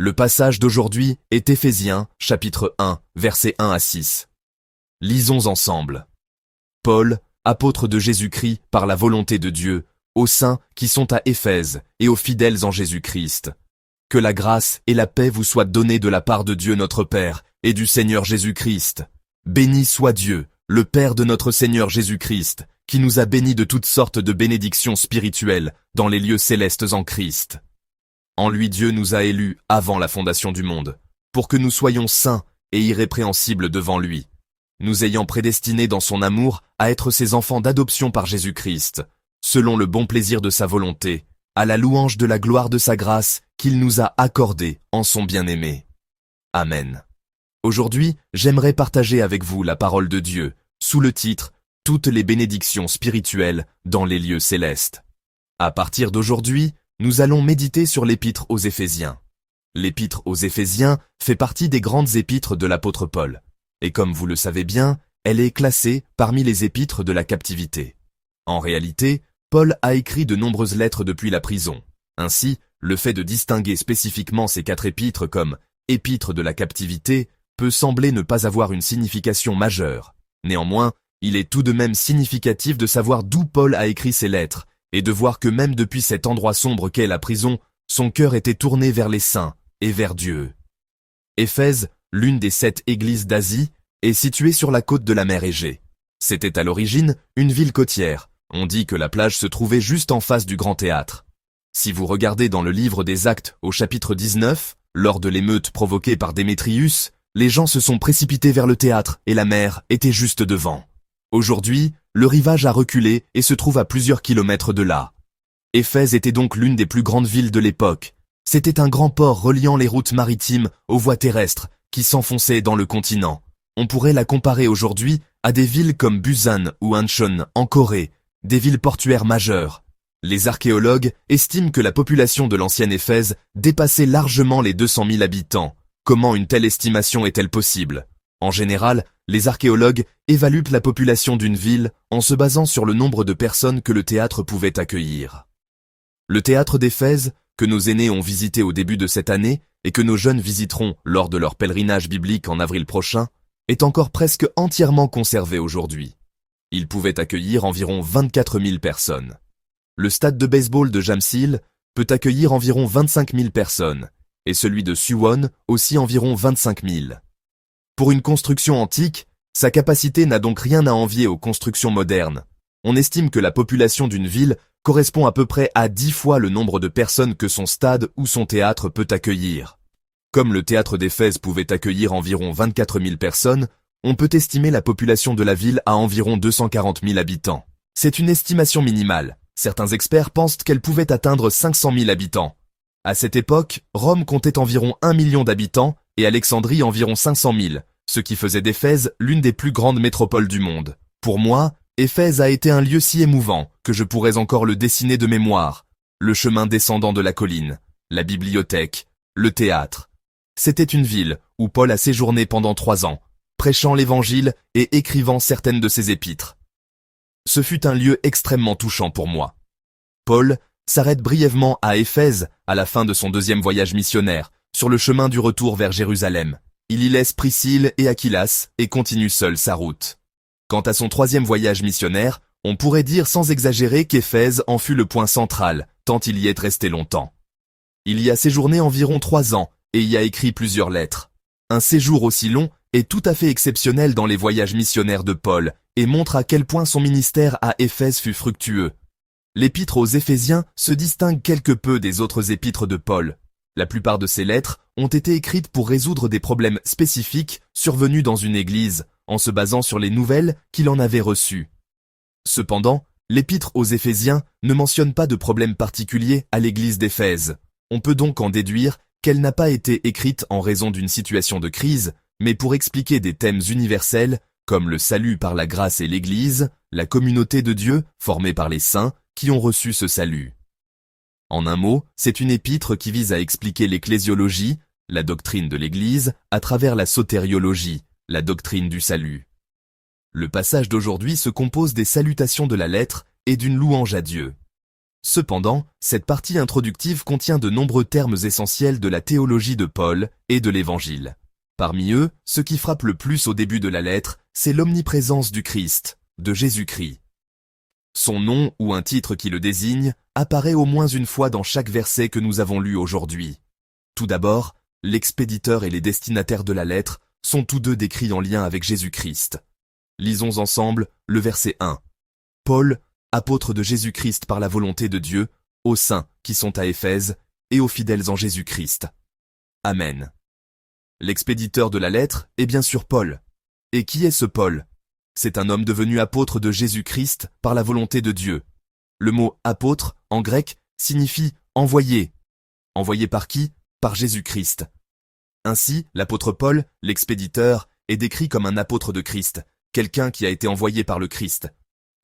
Le passage d'aujourd'hui est Éphésiens, chapitre 1, versets 1 à 6. Lisons ensemble. Paul, apôtre de Jésus-Christ par la volonté de Dieu, aux saints qui sont à Éphèse et aux fidèles en Jésus-Christ. Que la grâce et la paix vous soient données de la part de Dieu notre Père et du Seigneur Jésus-Christ. Béni soit Dieu, le Père de notre Seigneur Jésus-Christ, qui nous a bénis de toutes sortes de bénédictions spirituelles dans les lieux célestes en Christ. En lui Dieu nous a élus avant la fondation du monde, pour que nous soyons saints et irrépréhensibles devant lui, nous ayant prédestinés dans son amour à être ses enfants d'adoption par Jésus-Christ, selon le bon plaisir de sa volonté, à la louange de la gloire de sa grâce qu'il nous a accordée en son bien-aimé. Amen. Aujourd'hui, j'aimerais partager avec vous la parole de Dieu, sous le titre « Toutes les bénédictions spirituelles dans les lieux célestes ». À partir d'aujourd'hui, nous allons méditer sur l'épître aux Éphésiens. L'épître aux Éphésiens fait partie des grandes épîtres de l'apôtre Paul, et comme vous le savez bien, elle est classée parmi les épîtres de la captivité. En réalité, Paul a écrit de nombreuses lettres depuis la prison. Ainsi, le fait de distinguer spécifiquement ces 4 épîtres comme « épîtres de la captivité » peut sembler ne pas avoir une signification majeure. Néanmoins, il est tout de même significatif de savoir d'où Paul a écrit ces lettres, et de voir que même depuis cet endroit sombre qu'est la prison, son cœur était tourné vers les saints et vers Dieu. Éphèse, l'une des 7 églises d'Asie, est située sur la côte de la mer Égée. C'était à l'origine une ville côtière. On dit que la plage se trouvait juste en face du grand théâtre. Si vous regardez dans le livre des Actes au chapitre 19, lors de l'émeute provoquée par Démétrius, les gens se sont précipités vers le théâtre et la mer était juste devant. Aujourd'hui, le rivage a reculé et se trouve à plusieurs kilomètres de là. Éphèse était donc l'une des plus grandes villes de l'époque. C'était un grand port reliant les routes maritimes aux voies terrestres qui s'enfonçaient dans le continent. On pourrait la comparer aujourd'hui à des villes comme Busan ou Incheon en Corée, des villes portuaires majeures. Les archéologues estiment que la population de l'ancienne Éphèse dépassait largement les 200 000 habitants. Comment une telle estimation est-elle possible? En général, les archéologues évaluent la population d'une ville en se basant sur le nombre de personnes que le théâtre pouvait accueillir. Le théâtre d'Éphèse, que nos aînés ont visité au début de cette année et que nos jeunes visiteront lors de leur pèlerinage biblique en avril prochain, est encore presque entièrement conservé aujourd'hui. Il pouvait accueillir environ 24 000 personnes. Le stade de baseball de Jamsil peut accueillir environ 25 000 personnes, et celui de Suwon aussi environ 25 000. Pour une construction antique, sa capacité n'a donc rien à envier aux constructions modernes. On estime que la population d'une ville correspond à peu près à 10 fois le nombre de personnes que son stade ou son théâtre peut accueillir. Comme le théâtre d'Éphèse pouvait accueillir environ 24 000 personnes, on peut estimer la population de la ville à environ 240 000 habitants. C'est une estimation minimale. Certains experts pensent qu'elle pouvait atteindre 500 000 habitants. À cette époque, Rome comptait environ 1 million d'habitants et Alexandrie environ 500 000, ce qui faisait d'Éphèse l'une des plus grandes métropoles du monde. Pour moi, Éphèse a été un lieu si émouvant que je pourrais encore le dessiner de mémoire. Le chemin descendant de la colline, la bibliothèque, le théâtre. C'était une ville où Paul a séjourné pendant 3 ans, prêchant l'évangile et écrivant certaines de ses épîtres. Ce fut un lieu extrêmement touchant pour moi. Paul s'arrête brièvement à Éphèse à la fin de son 2e voyage missionnaire, sur le chemin du retour vers Jérusalem. Il y laisse Priscille et Aquilas et continue seul sa route. Quant à son 3e voyage missionnaire, on pourrait dire sans exagérer qu'Éphèse en fut le point central, tant il y est resté longtemps. Il y a séjourné environ 3 ans et y a écrit plusieurs lettres. Un séjour aussi long est tout à fait exceptionnel dans les voyages missionnaires de Paul et montre à quel point son ministère à Éphèse fut fructueux. L'épître aux Éphésiens se distingue quelque peu des autres épîtres de Paul. La plupart de ces lettres ont été écrites pour résoudre des problèmes spécifiques survenus dans une église, en se basant sur les nouvelles qu'il en avait reçues. Cependant, l'épître aux Éphésiens ne mentionne pas de problème particulier à l'église d'Éphèse. On peut donc en déduire qu'elle n'a pas été écrite en raison d'une situation de crise, mais pour expliquer des thèmes universels comme le salut par la grâce et l'Église, la communauté de Dieu formée par les saints qui ont reçu ce salut. En un mot, c'est une épître qui vise à expliquer l'ecclésiologie, la doctrine de l'Église, à travers la sotériologie, la doctrine du salut. Le passage d'aujourd'hui se compose des salutations de la lettre et d'une louange à Dieu. Cependant, cette partie introductive contient de nombreux termes essentiels de la théologie de Paul et de l'Évangile. Parmi eux, ce qui frappe le plus au début de la lettre, c'est l'omniprésence du Christ, de Jésus-Christ. Son nom ou un titre qui le désigne apparaît au moins une fois dans chaque verset que nous avons lu aujourd'hui. Tout d'abord, l'expéditeur et les destinataires de la lettre sont tous deux décrits en lien avec Jésus-Christ. Lisons ensemble le verset 1. Paul, apôtre de Jésus-Christ par la volonté de Dieu, aux saints qui sont à Éphèse et aux fidèles en Jésus-Christ. Amen. L'expéditeur de la lettre est bien sûr Paul. Et qui est ce Paul? C'est un homme devenu apôtre de Jésus-Christ par la volonté de Dieu. Le mot apôtre, en grec, signifie envoyé. Envoyé par qui? Par Jésus-Christ. Ainsi, l'apôtre Paul, l'expéditeur, est décrit comme un apôtre de Christ, quelqu'un qui a été envoyé par le Christ.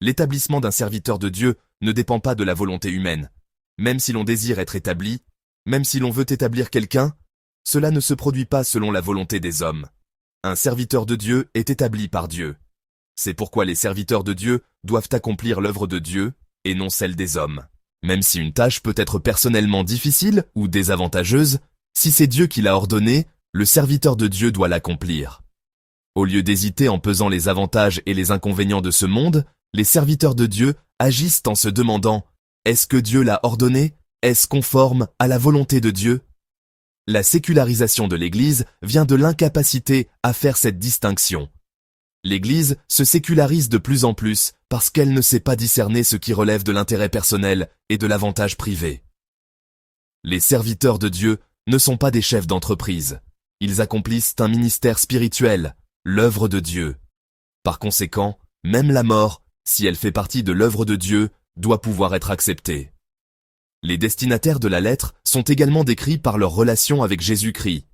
L'établissement d'un serviteur de Dieu ne dépend pas de la volonté humaine. Même si l'on désire être établi, même si l'on veut établir quelqu'un, cela ne se produit pas selon la volonté des hommes. Un serviteur de Dieu est établi par Dieu. C'est pourquoi les serviteurs de Dieu doivent accomplir l'œuvre de Dieu et non celle des hommes. Même si une tâche peut être personnellement difficile ou désavantageuse, si c'est Dieu qui l'a ordonnée, le serviteur de Dieu doit l'accomplir. Au lieu d'hésiter en pesant les avantages et les inconvénients de ce monde, les serviteurs de Dieu agissent en se demandant « Est-ce que Dieu l'a ordonné? Est-ce conforme à la volonté de Dieu ?» La sécularisation de l'Église vient de l'incapacité à faire cette distinction. L'Église se sécularise de plus en plus parce qu'elle ne sait pas discerner ce qui relève de l'intérêt personnel et de l'avantage privé. Les serviteurs de Dieu ne sont pas des chefs d'entreprise. Ils accomplissent un ministère spirituel, l'œuvre de Dieu. Par conséquent, même la mort, si elle fait partie de l'œuvre de Dieu, doit pouvoir être acceptée. Les destinataires de la lettre sont également décrits par leur relation avec Jésus-Christ.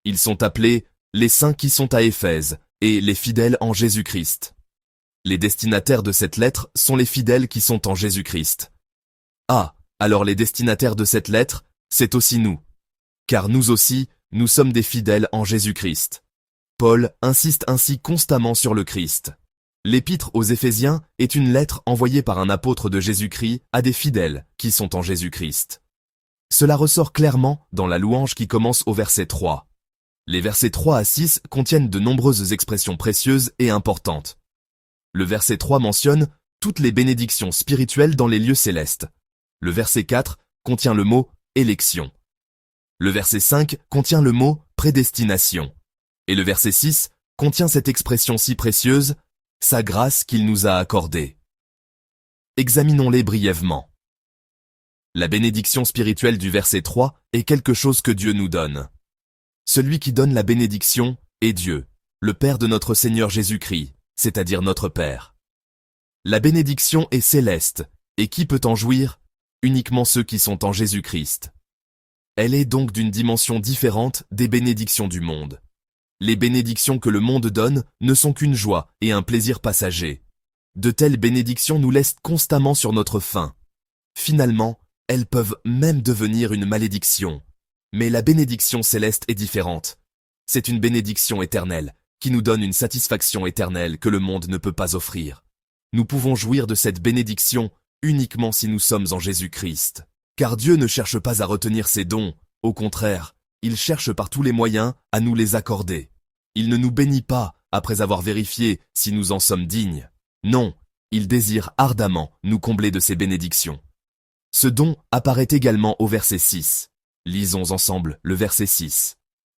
Ils sont appelés les saints qui sont à Éphèse et les fidèles en Jésus-Christ. Les destinataires de cette lettre sont les fidèles qui sont en Jésus-Christ. Ah, alors les destinataires de cette lettre, c'est aussi nous. Car nous aussi, nous sommes des fidèles en Jésus-Christ. Paul insiste ainsi constamment sur le Christ. L'épître aux Éphésiens est une lettre envoyée par un apôtre de Jésus-Christ à des fidèles qui sont en Jésus-Christ. Cela ressort clairement dans la louange qui commence au verset 3. Les versets 3 à 6 contiennent de nombreuses expressions précieuses et importantes. Le verset 3 mentionne toutes les bénédictions spirituelles dans les lieux célestes. Le verset 4 contient le mot « élection ». Le verset 5 contient le mot « prédestination ». Et le verset 6 contient cette expression si précieuse « sa grâce qu'il nous a accordée ». Examinons-les brièvement. La bénédiction spirituelle du verset 3 est quelque chose que Dieu nous donne. Celui qui donne la bénédiction est Dieu, le Père de notre Seigneur Jésus-Christ, c'est-à-dire notre Père. La bénédiction est céleste, et qui peut en jouir? Uniquement ceux qui sont en Jésus-Christ. Elle est donc d'une dimension différente des bénédictions du monde. Les bénédictions que le monde donne ne sont qu'une joie et un plaisir passager. De telles bénédictions nous laissent constamment sur notre faim. Finalement, elles peuvent même devenir une malédiction. Mais la bénédiction céleste est différente. C'est une bénédiction éternelle, qui nous donne une satisfaction éternelle que le monde ne peut pas offrir. Nous pouvons jouir de cette bénédiction uniquement si nous sommes en Jésus-Christ. Car Dieu ne cherche pas à retenir ses dons, au contraire, il cherche par tous les moyens à nous les accorder. Il ne nous bénit pas après avoir vérifié si nous en sommes dignes. Non, il désire ardemment nous combler de ses bénédictions. Ce don apparaît également au verset 6. Lisons ensemble le verset 6.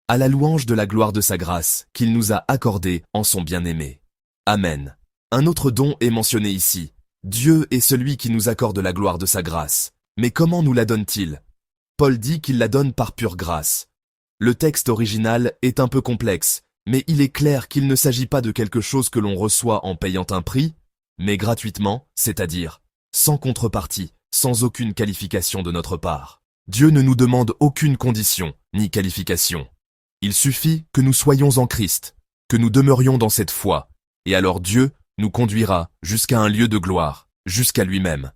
À la louange de la gloire de sa grâce, qu'il nous a accordée en son bien-aimé. Amen. Un autre don est mentionné ici. Dieu est celui qui nous accorde la gloire de sa grâce. Mais comment nous la donne-t-il? Paul dit qu'il la donne par pure grâce. Le texte original est un peu complexe, mais il est clair qu'il ne s'agit pas de quelque chose que l'on reçoit en payant un prix, mais gratuitement, c'est-à-dire sans contrepartie, sans aucune qualification de notre part. Dieu ne nous demande aucune condition, ni qualification. Il suffit que nous soyons en Christ, que nous demeurions dans cette foi, et alors Dieu nous conduira jusqu'à un lieu de gloire, jusqu'à lui-même.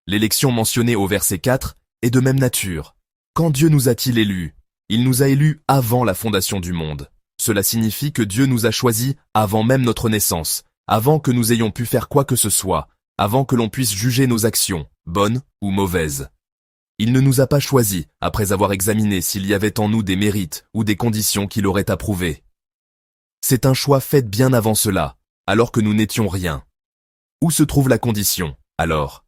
L'élection mentionnée au verset 4 est de même nature. Quand Dieu nous a-t-il élus? Il nous a élus avant la fondation du monde. Cela signifie que Dieu nous a choisis avant même notre naissance, avant que nous ayons pu faire quoi que ce soit, avant que l'on puisse juger nos actions, bonnes ou mauvaises. Il ne nous a pas choisis après avoir examiné s'il y avait en nous des mérites ou des conditions qu'il aurait approuvées. C'est un choix fait bien avant cela, alors que nous n'étions rien. Où se trouve la condition, alors?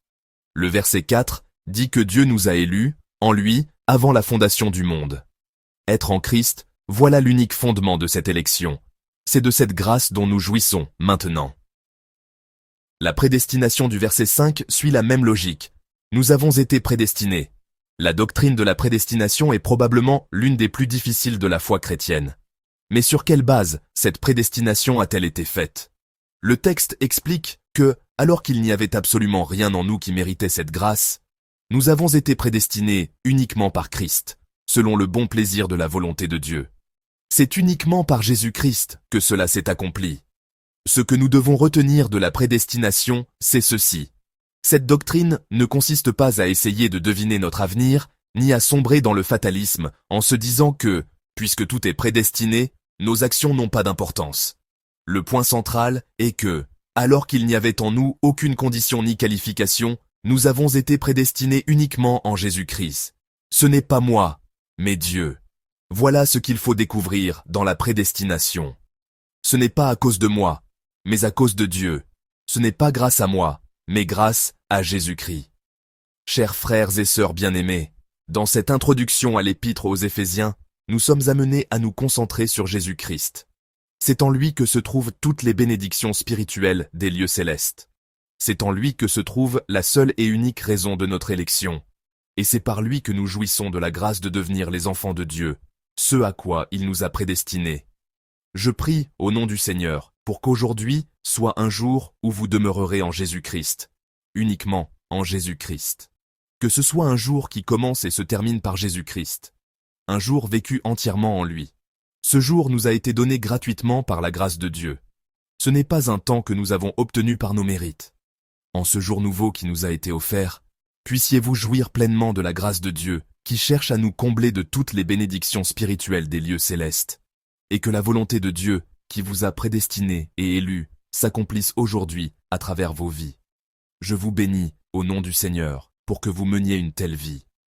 Le verset 4 dit que Dieu nous a élus, en lui, avant la fondation du monde. Être en Christ, voilà l'unique fondement de cette élection. C'est de cette grâce dont nous jouissons maintenant. La prédestination du verset 5 suit la même logique. Nous avons été prédestinés. La doctrine de la prédestination est probablement l'une des plus difficiles de la foi chrétienne. Mais sur quelle base cette prédestination a-t-elle été faite? Le texte explique que, alors qu'il n'y avait absolument rien en nous qui méritait cette grâce, nous avons été prédestinés uniquement par Christ, selon le bon plaisir de la volonté de Dieu. C'est uniquement par Jésus-Christ que cela s'est accompli. Ce que nous devons retenir de la prédestination, c'est ceci. Cette doctrine ne consiste pas à essayer de deviner notre avenir, ni à sombrer dans le fatalisme en se disant que, puisque tout est prédestiné, nos actions n'ont pas d'importance. Le point central est que, alors qu'il n'y avait en nous aucune condition ni qualification, nous avons été prédestinés uniquement en Jésus-Christ. Ce n'est pas moi, mais Dieu. Voilà ce qu'il faut découvrir dans la prédestination. Ce n'est pas à cause de moi, mais à cause de Dieu. Ce n'est pas grâce à moi, mais grâce à Jésus-Christ. Chers frères et sœurs bien-aimés, dans cette introduction à l'épître aux Éphésiens, nous sommes amenés à nous concentrer sur Jésus-Christ. C'est en lui que se trouvent toutes les bénédictions spirituelles des lieux célestes. C'est en lui que se trouve la seule et unique raison de notre élection. Et c'est par lui que nous jouissons de la grâce de devenir les enfants de Dieu, ce à quoi il nous a prédestinés. Je prie, au nom du Seigneur, pour qu'aujourd'hui soit un jour où vous demeurerez en Jésus-Christ, uniquement en Jésus-Christ. Que ce soit un jour qui commence et se termine par Jésus-Christ. Un jour vécu entièrement en lui. Ce jour nous a été donné gratuitement par la grâce de Dieu. Ce n'est pas un temps que nous avons obtenu par nos mérites. En ce jour nouveau qui nous a été offert, puissiez-vous jouir pleinement de la grâce de Dieu qui cherche à nous combler de toutes les bénédictions spirituelles des lieux célestes. Et que la volonté de Dieu, qui vous a prédestinés et élus, s'accomplisse aujourd'hui à travers vos vies. Je vous bénis, au nom du Seigneur, pour que vous meniez une telle vie.